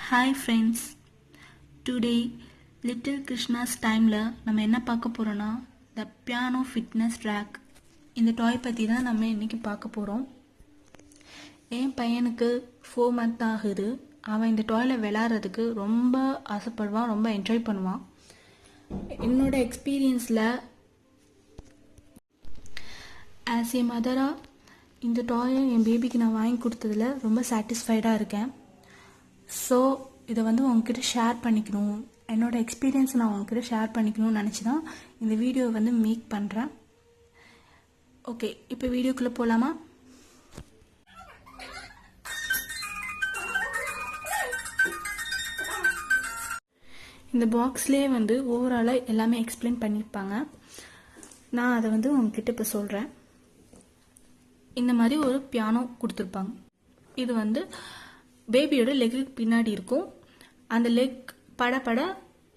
Hi friends, today Little Krishna's timeல நம்ம என்ன பார்க்க போறோம்னா the piano fitness rack. இந்த டாய் பற்றி தான் நம்ம இன்னைக்கு பார்க்க போகிறோம். என் பையனுக்கு 4 month ஆகுது. அவன் இந்த டாயில் விளையாடுறதுக்கு ரொம்ப ஆசைப்படுவான், ரொம்ப என்ஜாய் பண்ணுவான். என்னோட எக்ஸ்பீரியன்ஸில் ஆஸ் ஏ மதராக இந்த டாயை என் பேபிக்கு நான் வாங்கி கொடுத்ததில் ரொம்ப சாட்டிஸ்ஃபைடாக இருக்கேன். ஸோ இதை வந்து உங்ககிட்ட ஷேர் பண்ணிக்கணும், என்னோடய எக்ஸ்பீரியன்ஸ் நான் உங்ககிட்ட ஷேர் பண்ணிக்கணும்னு நினச்சி தான் இந்த வீடியோவை வந்து மேக் பண்ணுறேன். ஓகே, இப்போ வீடியோக்குள்ளே போகலாமா? இந்த பாக்ஸ்லேயே வந்து ஓவராலாக எல்லாமே எக்ஸ்பிளைன் பண்ணியிருப்பாங்க. நான் அதை வந்து உங்ககிட்ட இப்போ சொல்கிறேன். இந்த மாதிரி ஒரு பியானோ கொடுத்துருப்பாங்க. இது வந்து பேபியோட லெக்குக்கு பின்னாடி இருக்கும். அந்த லெக் பட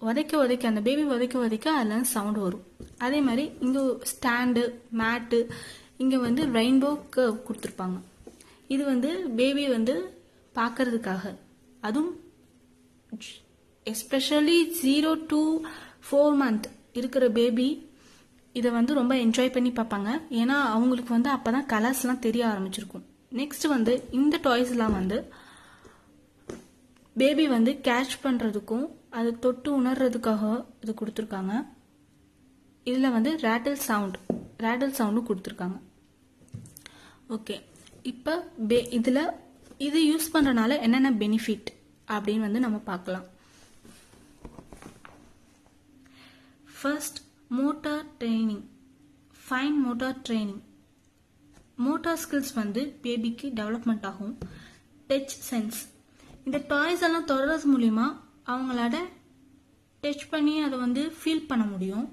உதைக்க அந்த பேபி உதைக்க அதில் சவுண்டு வரும். அதே மாதிரி இங்கே ஸ்டாண்டு, மேட்டு, இங்கே வந்து ரெயின்போ கர்வ் கொடுத்துருப்பாங்க. இது வந்து பேபி வந்து பார்க்கறதுக்காக, அதுவும் எஸ்பெஷலி 0 to 4 month இருக்கிற பேபி இதை வந்து ரொம்ப என்ஜாய் பண்ணி பார்ப்பாங்க. ஏன்னா அவங்களுக்கு வந்து அப்போ தான் கலர்ஸ்லாம் தெரிய ஆரம்பிச்சிருக்கும். நெக்ஸ்ட் வந்து இந்த டாய்ஸ்லாம் வந்து பேபி வந்து கேட்ச் பண்ணுறதுக்கும் அது தொட்டு உணர்றதுக்காக இது கொடுத்துருக்காங்க. இதில் வந்து ரேட்டில் சவுண்டும் கொடுத்துருக்காங்க. ஓகே, இப்போ இதில் இது யூஸ் பண்ணுறனால என்னென்ன பெனிஃபிட் அப்படின்னு வந்து நம்ம பார்க்கலாம். First, motor training, fine motor training. Motor skills வந்து பேபிக்கு டெவலப்மெண்ட் ஆகும். டச் சென்ஸ், இந்த டாய்ஸ் எல்லாம் தொடர்றது மூலிமா அவங்களால டச் பண்ணி அதை வந்து ஃபீல் பண்ண முடியும்.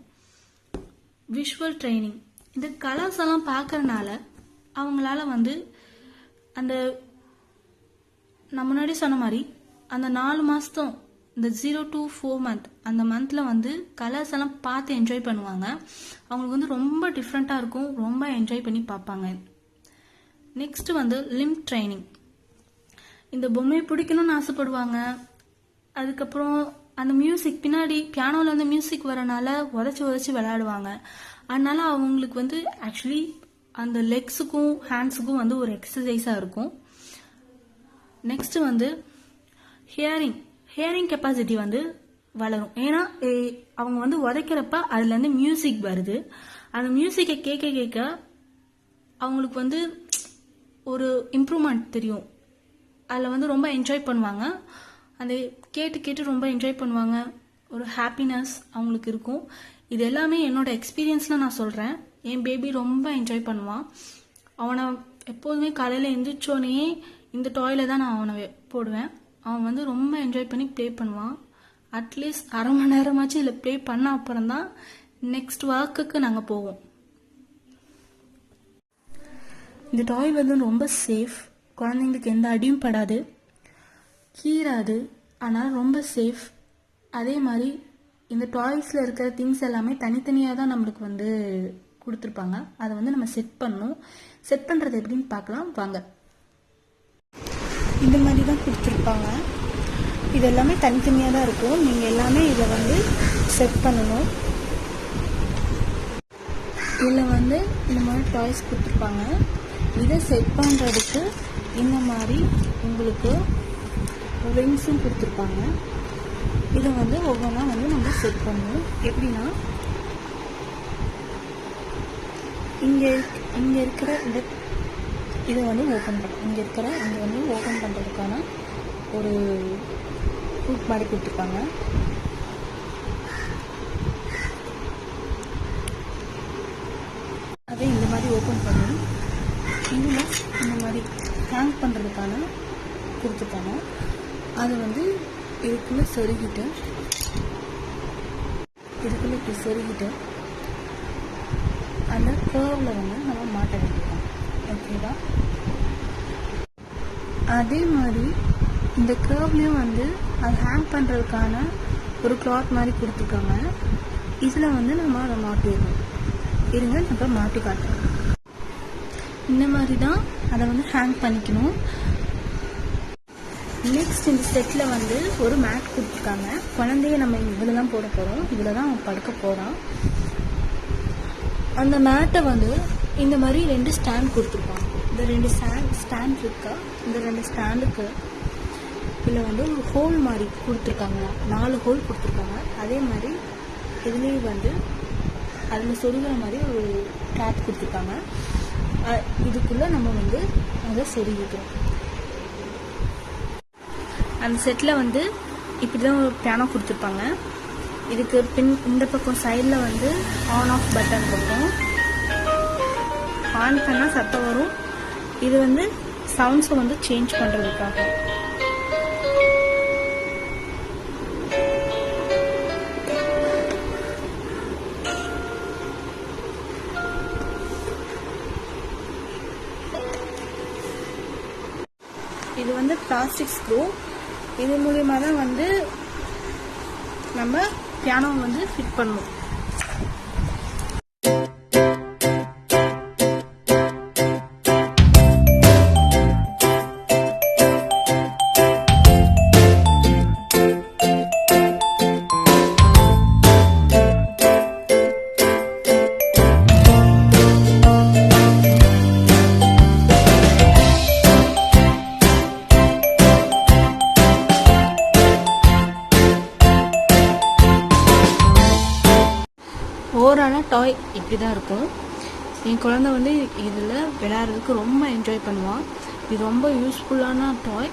விஷுவல் ட்ரைனிங், இந்த கலர்ஸ் எல்லாம் பார்க்கறதுனால அவங்களால வந்து அந்த நான் முன்னாடி சொன்ன மாதிரி அந்த 4 மாதம், இந்த 0 to 4 month அந்த மந்தில் வந்து கலர்ஸ் எல்லாம் பார்த்து என்ஜாய் பண்ணுவாங்க. அவங்களுக்கு வந்து ரொம்ப டிஃப்ரெண்ட்டாக இருக்கும், ரொம்ப என்ஜாய் பண்ணி பார்ப்பாங்க. நெக்ஸ்ட் வந்து லிம் ட்ரைனிங், இந்த பொம்மையை பிடிக்கணும்னு ஆசைப்படுவாங்க. அதுக்கப்புறம் அந்த மியூசிக் பின்னாடி பியானோவில் வந்து மியூசிக் வரனால உதச்சி விளையாடுவாங்க. அதனால அவங்களுக்கு வந்து ஆக்சுவலி அந்த லெக்ஸுக்கும் ஹேண்ட்ஸுக்கும் வந்து ஒரு எக்ஸசைஸாக இருக்கும். நெக்ஸ்ட் வந்து ஹியரிங் கெப்பாசிட்டி வந்து வளரும். ஏன்னா அவங்க வந்து உதைக்கிறப்ப அதுலேருந்து மியூசிக் வருது. அந்த மியூசிக்கை கேட்க அவங்களுக்கு வந்து ஒரு இம்ப்ரூவ்மெண்ட் தெரியும். அதில் வந்து ரொம்ப என்ஜாய் பண்ணுவாங்க. அந்த கேட்டு ரொம்ப என்ஜாய் பண்ணுவாங்க. ஒரு ஹாப்பினஸ் அவங்களுக்கு இருக்கும். இது எல்லாமே என்னோட எக்ஸ்பீரியன்ஸில் நான் சொல்கிறேன். என் பேபி ரொம்ப என்ஜாய் பண்ணுவான். அவனை எப்போதுமே காலையில் எந்திரிச்சோடனே இந்த டாயில் தான் நான் அவனை போடுவேன். அவன் வந்து ரொம்ப என்ஜாய் பண்ணி ப்ளே பண்ணுவான். அட்லீஸ்ட் அரை மணி நேரமாச்சு இதில் ப்ளே பண்ண அப்புறம் தான் நெக்ஸ்ட் ஒர்க்குக்கு நாங்கள் போவோம். இந்த டாய் வந்து ரொம்ப சேஃப். குழந்தைங்களுக்கு எந்த அடியும் படாது, கீறாது. ஆனால் ரொம்ப சேஃப். அதே மாதிரி இந்த டாய்ஸில் இருக்கிற திங்ஸ் எல்லாமே தனித்தனியாக தான் நம்மளுக்கு வந்து கொடுத்துருப்பாங்க. அதை வந்து நம்ம செட் பண்ணணும். செட் பண்ணுறது எப்படின்னு பார்க்கலாம் வாங்க. இந்த மாதிரி தான் கொடுத்துருப்பாங்க. இது எல்லாமே தனித்தனியாக தான் இருக்கும். நீங்கள் எல்லாமே இதை வந்து செட் பண்ணணும். இதில் வந்து இந்த மாதிரி டாய்ஸ் கொடுத்துருப்பாங்க. இதை செட் பண்ணுறதுக்கு இந்த மாதிரி உங்களுக்கு ரிங்ஸும் கொடுத்துருப்பாங்க. இதை வந்து ஒவ்வொன்றா வந்து நம்ம செட் பண்ணணும். எப்படின்னா இங்கே இருக்கிற இதை வந்து ஓப்பன் பண்ணணும். இங்கே வந்து ஓப்பன் பண்ணுறதுக்கான ஒரு ஹூக் மாதிரி கொடுத்துருப்பாங்க. அதை இந்த மாதிரி ஓப்பன் பண்ணி இதில் இந்த மாதிரி ஹேங் பண்ணுறதுக்கான கொடுத்துருப்பாங்க. அதை வந்து இதுக்குள்ளே சொருகிட்டு அந்த கர்வில் வந்து நம்ம மாட்ட வேண்டியதான். ஓகேவா? அதே மாதிரி இந்த கர்வ்லேயும் வந்து அது ஹேங் பண்ணுறதுக்கான ஒரு கிளாத் மாதிரி கொடுத்துருக்காங்க. இதில் வந்து நம்ம அதை மாட்டிடணும். இருங்க, நம்ம மாட்டி காட்டுறோம். இந்த மாதிரி தான் அதை வந்து ஹேங் பண்ணிக்கணும். நெக்ஸ்ட் இந்த செட்டில் வந்து ஒரு மேட் கொடுத்துருக்காங்க. குழந்தைய நம்ம இதில் தான் போட போகிறோம், இதில் தான் அவன் படுக்க போகிறான். அந்த மேட்டை வந்து இந்த மாதிரி 2 ஸ்டாண்ட் கொடுத்துருப்பாங்க. இந்த 2 ஸ்டாண்ட் இருக்கா, இந்த 2 ஸ்டாண்டுக்கு இதில் வந்து ஒரு ஹோல் மாதிரி கொடுத்துருக்காங்க, 4 ஹோல் கொடுத்துருக்காங்க. அதே மாதிரி இதுலேயும் வந்து அதில் சொருகிற மாதிரி ஒரு கேப் கொடுத்துருக்காங்க. இதுக்குள்ளே நம்ம வந்து அதை சொருகிக்கிறோம். அந்த செட்டில் வந்து இப்படி தான் ஒரு பியானோ கொடுத்துருப்பாங்க. இதுக்கு இந்த பக்கம் சைடில் வந்து ஆன் ஆஃப் பட்டன் இருக்கும். ஆன் பண்ணால் சத்தம் வரும். இது வந்து சவுண்ட்ஸை வந்து சேஞ்ச் பண்ணுறதுக்காக. இது வந்து பிளாஸ்டிக் ஸ்க்ரூ. இது மூலியமாக தான் வந்து நம்ம பியானோவை வந்து ஃபிட் பண்ணுவோம். ஓவராலாக டாய் இப்படி தான் இருக்கும். என் குழந்தை வந்து இதில் விளையாடுறதுக்கு ரொம்ப என்ஜாய் பண்ணுவான். இது ரொம்ப யூஸ்ஃபுல்லான டாய்.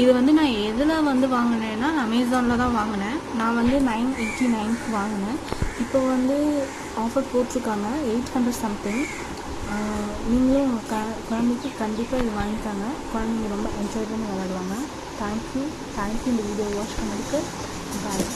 இது வந்து நான் எதில் வந்து வாங்கினேன்னா அமேசானில் தான் வாங்கினேன். நான் வந்து 989 வாங்கினேன். இப்போ வந்து ஆஃபர் போட்டிருக்காங்க 800 சம்திங். நீங்களும் உங்கள் குழந்தைக்கு கண்டிப்பாக இது வாங்கிக்காங்க. குழந்தைங்க ரொம்ப என்ஜாய் பண்ணி விளையாடுவாங்க. தேங்க்யூ இந்த வீடியோ வாட்ச் பண்ணதுக்கு. பாய்.